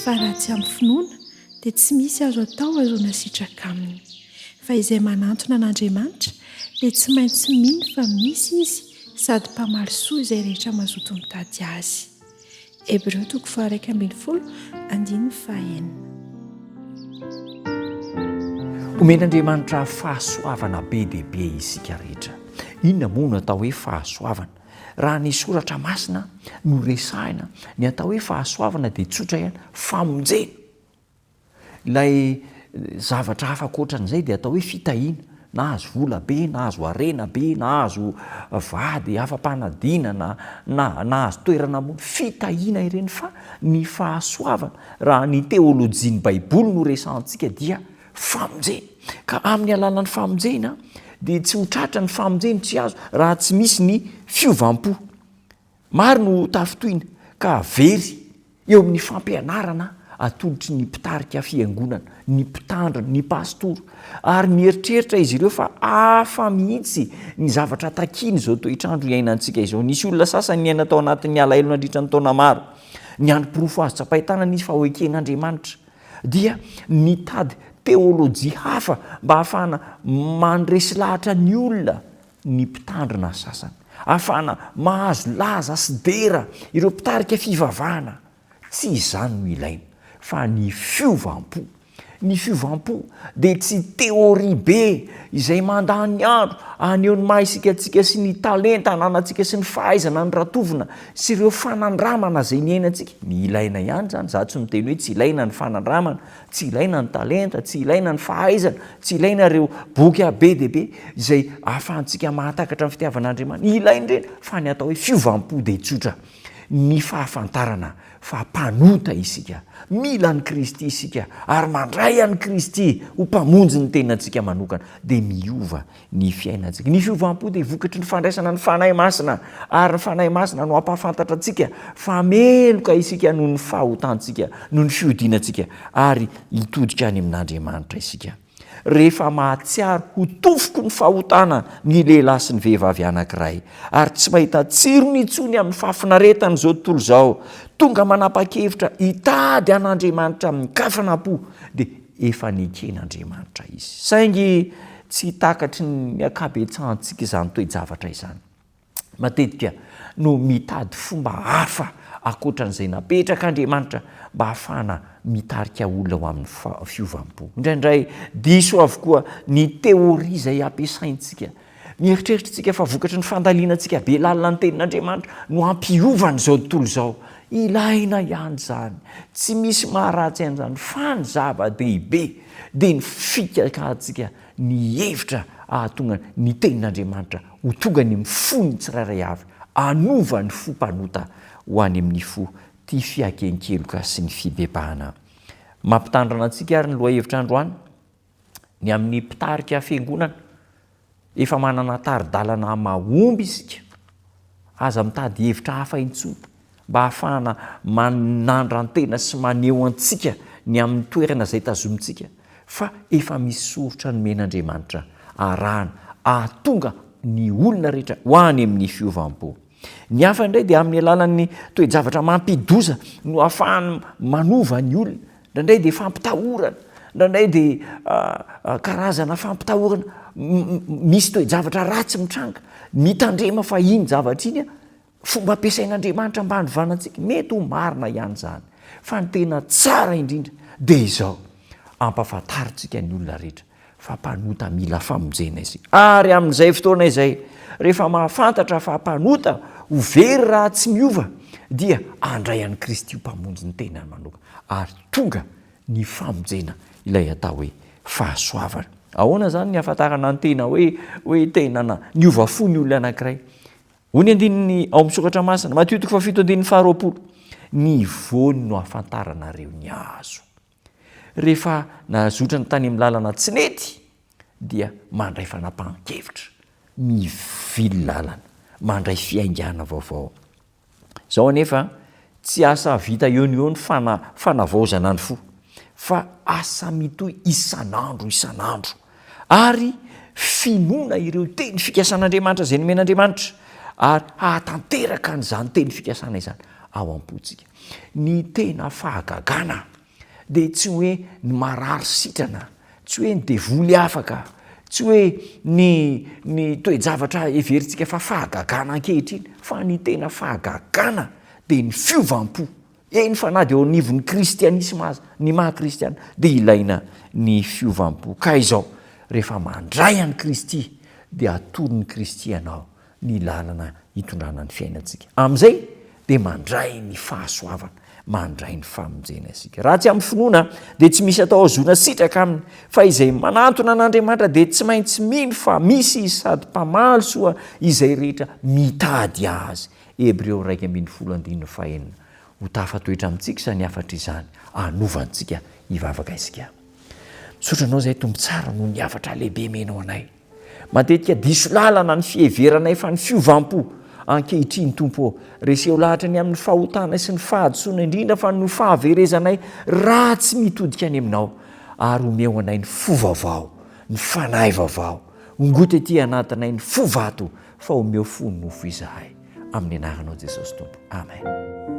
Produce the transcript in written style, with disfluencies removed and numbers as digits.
fa raha tsy amin'ny finoana dia tsy misy azo atao azoana sitraka aminy. Fa izay manantona an'Andriamanitra dia tsy maintsy mino fa misy izy sady mpamaly soa izay rehetra mazoto mitady azy. Hébreux 4:1-5. Omen'Andriamanitra fahasoavana be deaibe isika rehetra. Inona moa no atao hoe fahasoavana? Raha ny soratra masina no resahina, ny atao hoe fahasoavana dia tsotra ihany famonjena. Ilay zavatra hafa ankoatran'izay dia atao hoe fitahiana, na azo vola be, na azo arena be, na azo vady afa-panadinana, na azo toerana mony, fitahiana ireny. Fa ny fahasoavana, raha ny teolojian'ny Baiboly no resahantsika dia famonjena. Ka amin'ny alalan'ny famonjena dia tsy ho tratra ny famonjena tsy azo raha tsy misy ny fiovampo. Maro no tafitoina ka very eo amin'ny fampianarana atolotry ny mpitarika fiangonana, ny mpitandrina, ny pastoro, ary mieritreritra izy ireo fa hafa mihitsy ny zavatra takiany izao toetrandro iainantsika izao. Nisy olona sasany niaina tao anatin'ny alahelo nandritra ny taona maro, ny androm-pirofo azo tsapaitana nisy fahoeken'Andriamanitra dia nitady teolojia hafa mba hahafahana mandresy lahatra ny olona, ny mpitandrina sasany, hahafahana mahazo laza sy dera ireo mpitarika fivavahana. Tsy izany no ilaina, fa ny fiovampo. Ny fiovampo dia tsy teoria be izay mandany andro aneho ny mahaisikasika sy ny talenta ananantsika sy ny fahaizana ny ratovina sy ireo fanandramana izay ny ainantsika. Ny ilaina ihany zany, za tsy miteny hoe tsy ilaina ny fanandramana, tsy ilaina ny talenta, tsy ilaina ny fahaizana, tsy ilaina ireo boky be deaibe izay ahafahantsika mahatakatra ny fitiavan'Andriamanitra. Ilaina ireny, fa ny atao hoe fiovampo dia tsotra. Ny fahafantarana fa mpanota isika, mila ny Kristy isika, ary mandray any Kristy ho mpamonjy ny tenantsika manokana, dia miova ny fiainantsika. Ny fiovampo dia vokatry ny fandraisana ny fanahy masina, ary ny fanahy masina no ampahafantatra antsika fa meloka isika noho ny fahotantsika, noho ny fiodinantsika, ary hitodika any amin'Andriamanitra isika. Rehefa mahatsiaro ho tofoko ny fahotana ny lehilahy sy ny vehivavy anankiray, ary tsy mahita tsirony intsony amin'ny fahafinaretana izao tontolo izao, tonga manapa-kevitra hitady an'Andriamanitra amin'ny kafanam-po, dia efa niken'Andriamanitra izy. Saingy tsy takatry ny akabetsahantsika izany toe-javatra izany. Matetika no mitady fomba hafa ankoatran'izay napetrak'Andriamanitra mba hahafahana mitarika olona ho amin'ny fiovampo. Indraindray diso avokoa ny teoria izay ampiasaintsika. Mieritreritritsika fa vokatry ny fandalianantsika be lalina ny tenin'Andriamanitra no ampiovana izao tontolo izao. Ilaina ihany zany, tsy misy maharatsy an'izany, fa ny zava-dehibe dia ny fikakahantsika ny hevitra ahatonga ny tenin'Andriamanitra ho tonga ny mifony tsirairay avy, anova ny fo mpanota ho any amin'ny fo ty fiakenkeloka sy ny fibebahana. Mampitandrina antsika ary ny loha hevitra androany, ny amin'ny mpitarika fiangonana efa manana tari-dalana mahomby isika, aza mitady hevitra hafa intsony mba hahafahana manandrantena sy maneho antsika ny amin'ny toerana izay tazomintsika, fa efa misy soritra nomen'Andriamanitra arahana ahatonga ny olona rehetra ho any amin'ny fiovampo. Ny hafa indray dia amin'ny alalan'ny toe-javatra mampidoza no ahafahany manova ny olona. Indraindray dia fampitahorana, indraindray dia karazana fampitahorana, misy toe-javatra ratsy mitranga, mitandrema fa iny zavatra iny fomba ampiasain'Andriamanitra mba hanovanantsika. Mety ho marina ihany zany, fa ny tena tsara indrindra dia izao, ampafantaritsika ny olona rehetra fa mpanota mila famonjena izy. Ary amin'izay fotoana izay, rehefa mahafantatra fa mpanota ho very raha tsy miova, dia andray an'i Kristy ho mpamonjy ny tenany manokana, ary tonga ny famonjena ilay atao hoe fahasoavana. Ahoana zany ny ahafantarana ny tena hoe tenana niova fo ny olona anankiray? Hoy ny andininy ao amin'ny soratra masina, Matthieu 7:20, ny voany no ahafantaranareo ny azo. Rehefa nazotra ny tany amin'ny lalana tsy nety, dia mandray fanapahan-kevitra, mivily lalana, mandray fiaingana vaovao. Zao anefa tsy asa vita eo ny fanavaozana ny fo, fa asa mitohy isan'andro, ary finoana ireo teny fikasan'Andriamanitra izay nomen'Andriamanitra, ary hahatanteraka an'izany teny fikasana izany ao am-pontsika. Ny tena fahagagana dia tsy hoe ny marary sitrana, tsy hoe ny devoly afaka, tsy hoe ny toejavatra everintsika fa fahagagana ankehitriny, fa ny tena fahagagana dia ny fiovampo. Eny fa na dia eo anivon'ny kristianisma azy, ny maha-kristiana, dia ilaina ny fiovampo. Ka izao rehefa mandray an'i Kristy dia atoron'ny Kristy ianao ny lalana hitondrana ny fiainantsika. Amin'izay dia mandray ny fahasoavana, mandray ny famonjena isika. Raha tsy amin'ny finoana dia tsy misy atao azona sitraka aminy, fa izay manantona an'Andriamanitra dia tsy maintsy mino fa misy izy sady mpamaly soa izay rehetra mitady azy. Hebreo 1:15 ho tafatoetra amintsika sa ny afatra izany anovantsika hivavaka isika. Misotranao izay tombo tsara no ny afatra lehibe menao anay. Matetika diso lalana ny fieveranay fa ny fiovampo ankehitriny tompo, reseo lahatra ny amin'ny fahotana sy ny fahadisoana indrindra fa ny fahaverezanay raha tsy mitodika any aminao, ary omeo anay ny fo vaovao, ny fanahy vaovao, ongoty ety anatinay ny fo vato, fa omeo fo ny nofo izahay. Amin'ny anaranao Jesosy tompo. Amen.